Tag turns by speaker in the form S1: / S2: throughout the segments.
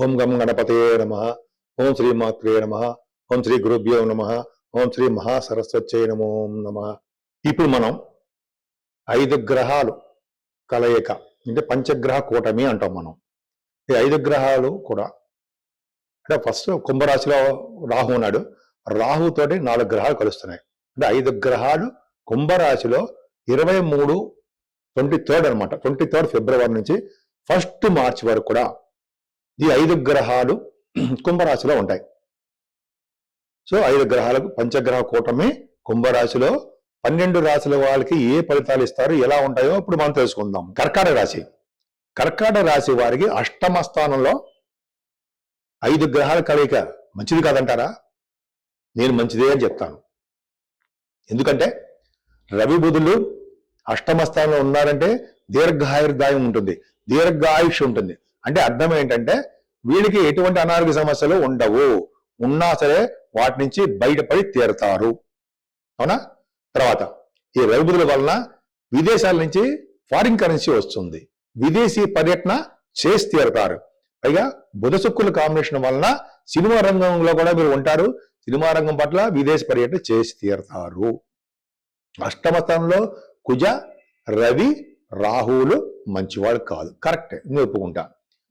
S1: ఓం గం గణపతయే నమః. ఓం శ్రీ మాత్రే నమః. ఓం శ్రీ గురుభ్యో నమః. ఓం శ్రీ మహాసరస్వత్యై నమో నమః. ఇప్పుడు మనం 5 గ్రహాలు కలయిక అంటే పంచగ్రహ కూటమి అంటాం మనం. ఈ 5 గ్రహాలు కూడా అంటే ఫస్ట్ కుంభరాశిలో రాహు ఉన్నాడు. రాహుతోటి 4 గ్రహాలు కలుస్తున్నాయి. అంటే 5 గ్రహాలు కుంభరాశిలో 23 అనమాట. 23 ఫిబ్రవరి నుంచి 1 మార్చి వరకు కూడా ఈ 5 గ్రహాలు కుంభరాశిలో ఉంటాయి. సో 5 గ్రహాలకు పంచగ్రహ కూటమి కుంభరాశిలో 12 రాశుల వాళ్ళకి ఏ ఫలితాలు ఇస్తారు, ఎలా ఉంటాయో ఇప్పుడు మనం తెలుసుకుందాం. కర్కాటక రాశి. కర్కాటక రాశి వారికి అష్టమ స్థానంలో 5 గ్రహాల కలయిక మంచిది కాదంటారా? నేను మంచిదే అని చెప్తాను. ఎందుకంటే రవి బుధులు అష్టమ స్థానంలో ఉన్నారంటే దీర్ఘాయుర్దాయం ఉంటుంది, దీర్ఘాయుష్ ఉంటుంది. అంటే అర్థం ఏంటంటే వీళ్ళకి ఎటువంటి అనారోగ్య సమస్యలు ఉండవు, ఉన్నా సరే వాటి నుంచి బయటపడి తీరుతారు. అవునా? తర్వాత ఈ రవి బుధుల వలన విదేశాల నుంచి ఫారిన్ కరెన్సీ వస్తుంది, విదేశీ పర్యటన చేసి తీరుతారు. పైగా బుధ శుక్రుల కాంబినేషన్ వలన సినిమా రంగంలో కూడా మీరు ఉంటారు, సినిమా రంగం పట్ల విదేశీ పర్యటన చేసి తీరుతారు. అష్టమ స్థానంలో కుజ రవి రాహువులు మంచివాడు కాదు, కరెక్టే, నేను ఒప్పుకుంటా,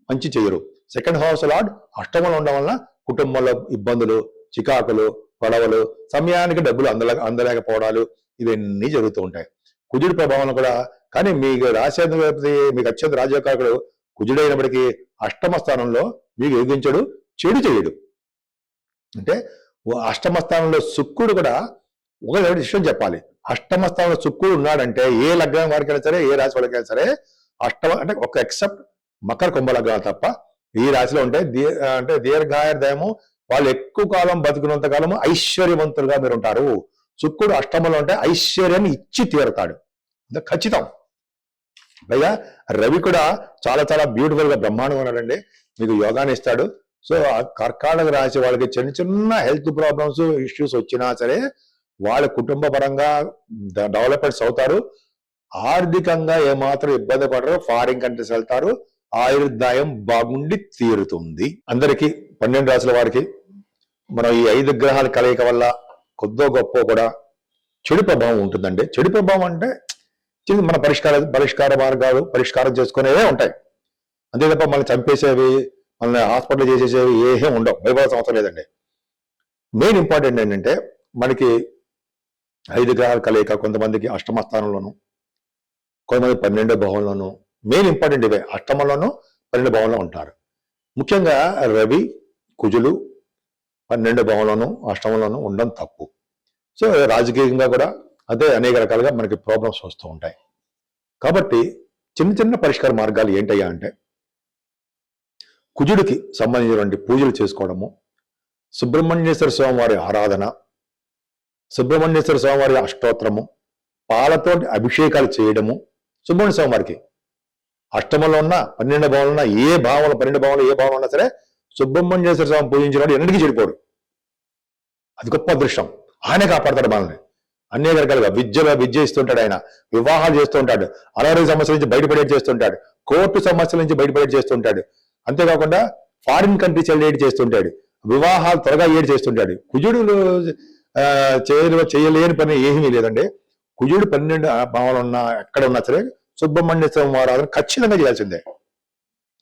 S1: మంచి చేయరు. సెకండ్ హౌస్ లార్డ్ అష్టమంలో ఉండడం వలన కుటుంబంలో ఇబ్బందులు, చికాకులు, గొడవలు, సమయానికి డబ్బులు అందలేకపోవడాలు ఇవన్నీ జరుగుతూ ఉంటాయి. కుజుడి ప్రభావం కూడా. కానీ మీకు రాశాధిపతి, మీకు అత్యంత రాజకారకుడు కుజుడైనప్పటికీ అష్టమ స్థానంలో మీకు యోగించడు, చెడు చేయడు. అంటే అష్టమ స్థానంలో శుక్రుడు కూడా ఒక విషయం చెప్పాలి. అష్టమ స్థానంలో శుక్రుడు ఉన్నాడంటే ఏ లగ్నం వారికైనా సరే, ఏ రాశి వాళ్ళకైనా సరే అష్టమ అంటే ఒక ఎక్సెప్ట్ మకర కుంభ లగ్నాలు తప్ప ఈ రాశిలో ఉంటే అంటే దీర్ఘాయుర్దాయము, వాళ్ళు ఎక్కువ కాలం బతికినంత కాలము ఐశ్వర్యవంతులుగా మీరు ఉంటారు. శుక్రుడు అష్టమంలో ఉంటే ఐశ్వర్యాన్ని ఇచ్చి తీరుతాడు, ఖచ్చితం. పైగా రవి కూడా చాలా చాలా బ్యూటిఫుల్ గా బ్రహ్మాండంగా ఉన్నాడండి, మీకు యోగాన్ని ఇస్తాడు. సో కర్కాటక రాశి వాళ్ళకి చిన్న చిన్న హెల్త్ ప్రాబ్లమ్స్, ఇష్యూస్ వచ్చినా సరే వాళ్ళ కుటుంబ పరంగా డెవలప్మెంట్స్ అవుతారు, ఆర్థికంగా ఏమాత్రం ఇబ్బంది పడరు, ఫారిన్ కంట్రీస్ వెళ్తారు, ఆయుర్దాయం బాగుండి తీరుతుంది. అందరికీ 12 రాశుల వారికి మనం ఈ 5 గ్రహాల కలయిక వల్ల కొద్దో గొప్ప కూడా చెడు ప్రభావం ఉంటుందండి. చెడు ప్రభావం అంటే మన పరిష్కార మార్గాలు పరిష్కారం చేసుకునేవే ఉంటాయి, అంతే తప్ప మనల్ని చంపేసేవి, మనల్ని హాస్పిటల్ చేసేసేవి ఏమీ ఉండవు, భయపడాల్సిన అవసరం లేదండి. మెయిన్ ఇంపార్టెంట్ ఏంటంటే మనకి 5 గ్రహాల కలయిక కొంతమందికి అష్టమ స్థానంలోను, కొంతమంది 12వ భావంలోను. మెయిన్ ఇంపార్టెంట్ ఇవే, అష్టమంలోను 12వ భావంలో ఉంటారు. ముఖ్యంగా రవి కుజులు 12వ భావంలోను అష్టమంలోను ఉండడం తప్పు. సో రాజకీయంగా కూడా అదే అనేక రకాలుగా మనకి ప్రాబ్లమ్స్ వస్తూ ఉంటాయి. కాబట్టి చిన్న చిన్న పరిష్కార మార్గాలు ఏంటయ్యా అంటే కుజుడికి సంబంధించినటువంటి పూజలు చేసుకోవడము, సుబ్రహ్మణ్యేశ్వర స్వామి వారి ఆరాధన, సుబ్రహ్మణ్యేశ్వర స్వామి వారి అష్టోత్తరము, పాలతో అభిషేకాలు చేయడము. సుబ్రహ్మణ్య స్వామి వారికి అష్టమంలో ఉన్న 12వ భావంలో ఉన్న ఏ భావంలో 12వ భావంలో ఏ భావంలో ఉన్నా సరే సుబ్రహ్మణ్యేశ్వర స్వామి పూజించినవాడు ఎన్నిటికీ చెడిపోడు, అది గొప్ప అదృష్టం. ఆయనే కాపాడతాడు మనల్ని అనేక రకాలుగా. విద్య ఇస్తుంటాడు ఆయన, వివాహాలు చేస్తూ ఉంటాడు, అనారోగ్య సమస్యల నుంచి బయటపడేది చేస్తుంటాడు, కోర్టు సమస్యల నుంచి బయటపడేది చేస్తుంటాడు, అంతేకాకుండా ఫారిన్ కంట్రీస్ ఏడు చేస్తుంటాడు, వివాహాలు త్వరగా ఏడు చేస్తుంటాడు. కుజుడు చేయలేని పని ఏమీ లేదండి. కుజుడు 12 భావాలు ఉన్నా ఎక్కడ ఉన్నా సరే సుబ్రహ్మణ్య స్వామి ఆరాధన ఖచ్చితంగా చేయాల్సిందే,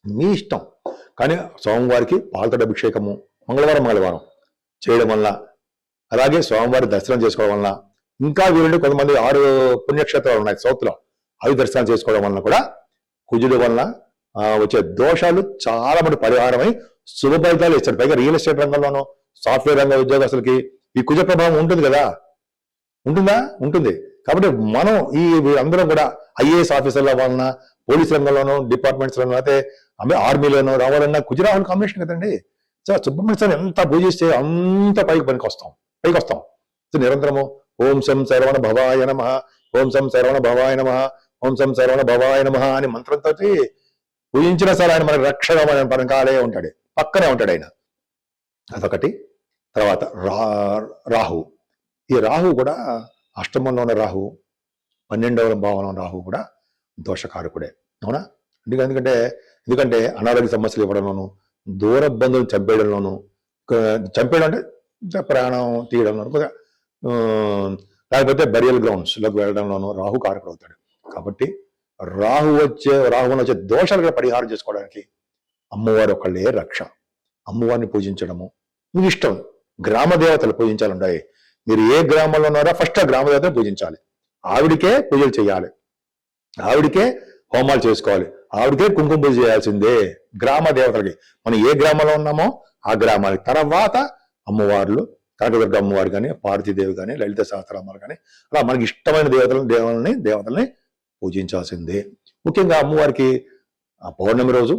S1: మీ ఇష్టం. కానీ స్వామివారికి పాలతోటి అభిషేకము మంగళవారం చేయడం వల్ల, అలాగే స్వామివారి దర్శనం చేసుకోవడం వల్ల, ఇంకా వీరుండి కొంతమంది 6 పుణ్యక్షేత్రాలు ఉన్నాయి సౌత్లో, అవి దర్శనం చేసుకోవడం వలన కూడా కుజుడు వలన వచ్చే దోషాలు చాలా మంది పరిహారమై శుభ ఫలితాలు ఇస్తాడు. పైగా రియల్ ఎస్టేట్ రంగంలోనూ సాఫ్ట్వేర్ రంగ ఉద్యోగస్తులకి ఈ కుజ ప్రభావం ఉంటుంది కదా, ఉంటుందా? ఉంటుంది. కాబట్టి మనం అందరం కూడా ఐఏఎస్ ఆఫీసర్ల వలన, పోలీస్ రంగంలోనూ, డిపార్ట్మెంట్స్ లోనూ, అయితే ఆర్మీలోనూ రావాలన్నా కుజరాహుల్ కాంబినేషన్ కదండి. సో సుబ్రహ్మణ్య స్వామి ఎంత పూజిస్తే అంత పైకి వస్తాం. సో నిరంతరము ఓం శం శరవణ భవాయ నమః, ఓం శం శరవణ భవాయ నమః, ఓం శం శరవణ భవాయ నమః అని మంత్రంతో పూజించినా సరే ఆయన మనకు రక్షణ పరంకాలే ఉంటాడు, పక్కనే ఉంటాడు ఆయన. అదొకటి. తర్వాత రాహు. ఈ రాహు కూడా అష్టమంలో ఉన్న రాహు, 12వ భావంలో ఉన్న రాహు కూడా దోషకారకుడే, అవునా? ఎందుకంటే అనారోగ్య సమస్యలు ఇవ్వడంలోను, దూర బంధువులు చంపేయడంలోను, చంపేయడం అంటే ప్రాణం తీయడంలోను, లేకపోతే బరియల్ గ్రౌండ్స్లోకి వెళ్ళడంలోనూ రాహు కారకుడు అవుతాడు. కాబట్టి రాహువుని వచ్చే దోషాలు పరిహారం చేసుకోవడానికి అమ్మవారు ఒకళ్ళే రక్ష. అమ్మవారిని పూజించడము మీకు ఇష్టం. గ్రామ దేవతలు పూజించాలంటాయి. మీరు ఏ గ్రామంలో ఉన్నారో ఫస్ట్ ఆ గ్రామ దేవతను పూజించాలి. ఆవిడికే పూజలు చేయాలి, ఆవిడికే హోమాలు చేసుకోవాలి, ఆవిడికే కుంకుమ పూజ చేయాల్సిందే. గ్రామ దేవతలకి మనం ఏ గ్రామంలో ఉన్నామో ఆ గ్రామానికి తర్వాత అమ్మవార్లు, కనకదుర్గ అమ్మవారు కానీ, పార్వతీదేవి కానీ, లలిత సహస్రనామాలు కానీ, అలా మనకి ఇష్టమైన దేవతల్ని పూజించాల్సిందే. ముఖ్యంగా అమ్మవారికి ఆ పౌర్ణమి రోజు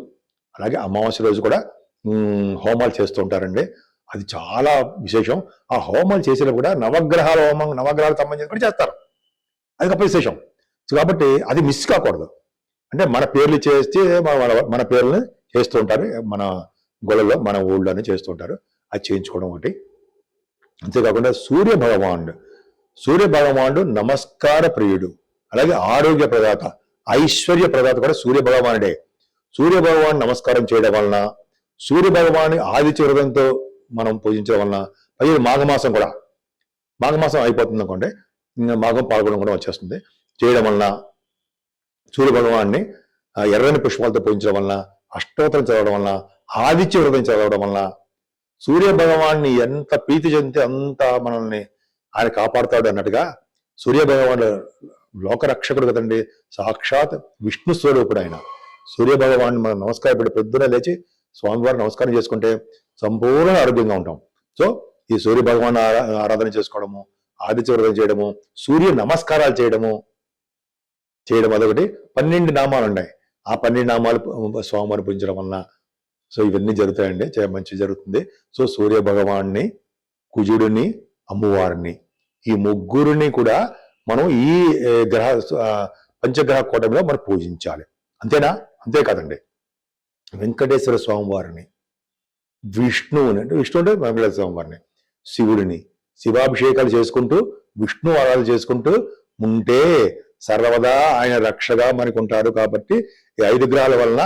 S1: అలాగే అమావాస్య రోజు కూడా హోమాలు చేస్తూ ఉంటారండి. అది చాలా విశేషం. ఆ హోమాలు చేసినప్పుడు కూడా నవగ్రహాల హోమం, నవగ్రహాలకు సంబంధించి కూడా చేస్తారు. అది గొప్ప విశేషం. కాబట్టి అది మిస్ కాకూడదు. అంటే మన పేర్లు చేస్తే మన పేర్లని చేస్తూ ఉంటారు, మన గొడవలో మన ఊళ్ళోనే చేస్తూ ఉంటారు. అది చేయించుకోవడం ఒకటి. అంతేకాకుండా సూర్య భగవానుడు నమస్కార ప్రియుడు, అలాగే ఆరోగ్య ప్రదాత, ఐశ్వర్య ప్రదాత కూడా సూర్య భగవానుడే. సూర్య భగవాన్ నమస్కారం చేయడం వలన, సూర్య భగవాన్ని ఆదిత్య హృదయంతో మనం పూజించడం వలన, పైగా మాఘమాసం అయిపోతుంది అనుకోండి, మాఘం పాల్గొనడం కూడా వచ్చేస్తుంది. చేయడం వలన సూర్య భగవాన్ని ఎర్రని పుష్పాలతో పూజించడం వలన, అష్టోత్తరం చదవడం వలన, ఆదిత్య హృదయం చదవడం వలన, సూర్య భగవాన్ని ఎంత ప్రీతి చెందితే అంత మనల్ని ఆయన కాపాడుతాడు అన్నట్టుగా సూర్య భగవానుడు లోకరక్షకుడు కదండి. సాక్షాత్ విష్ణు స్వరూపుడు ఆయన. సూర్య భగవాన్ని మనం నమస్కారపడి పొద్దున లేచి స్వామివారిని నమస్కారం చేసుకుంటే సంపూర్ణ ఆరోగ్యంగా ఉంటాం. సో ఈ సూర్య భగవాన్ ఆరాధన చేసుకోవడము, ఆదిత్య హృదయం చేయడము, సూర్య నమస్కారాలు చేయడం అదొకటి. 12 నామాలు ఉన్నాయి. ఆ 12 నామాలు స్వామివారిని పూజించడం వలన సో ఇవన్నీ జరుగుతాయండి, మంచి జరుగుతుంది. సో సూర్య భగవాన్ని, కుజుడిని, అమ్మవారిని, ఈ ముగ్గురిని కూడా మనం ఈ పంచగ్రహ కూటమిలో మనం పూజించాలి. అంతేనా? అంతే కాదండి, వెంకటేశ్వర స్వామి వారిని, విష్ణువుని అంటే వెంకటేశ్వర స్వామి వారిని, శివుడిని శివాభిషేకాలు చేసుకుంటూ, విష్ణు ఆరాధన చేసుకుంటూ ఉంటే సర్వదా ఆయన రక్షగా మనకు ఉంటారు. కాబట్టి ఈ 5 గ్రహాల వలన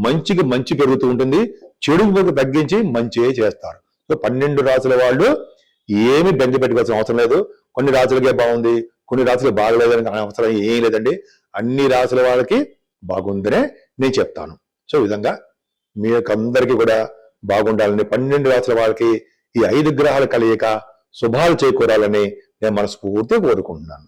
S1: మంచి పెరుగుతూ ఉంటుంది, చెడు తగ్గించి మంచి చేస్తారు. సో 12 రాసుల వాళ్ళు ఏమి బెంగ పెట్టుకోవాల్సిన అవసరం లేదు. కొన్ని రాసులకే బాగుంది, కొన్ని రాసులకు బాగలేదని అవసరం ఏం లేదండి. అన్ని రాసుల వాళ్ళకి బాగుందనే నేను చెప్తాను. సో ఈ విధంగా మీకందరికీ కూడా బాగుండాలని, 12 రాసుల వాళ్ళకి ఈ 5 గ్రహాల కలయిక శుభాలు చేకూరాలని నేను మనస్ఫూర్తిగా కోరుకుంటున్నాను.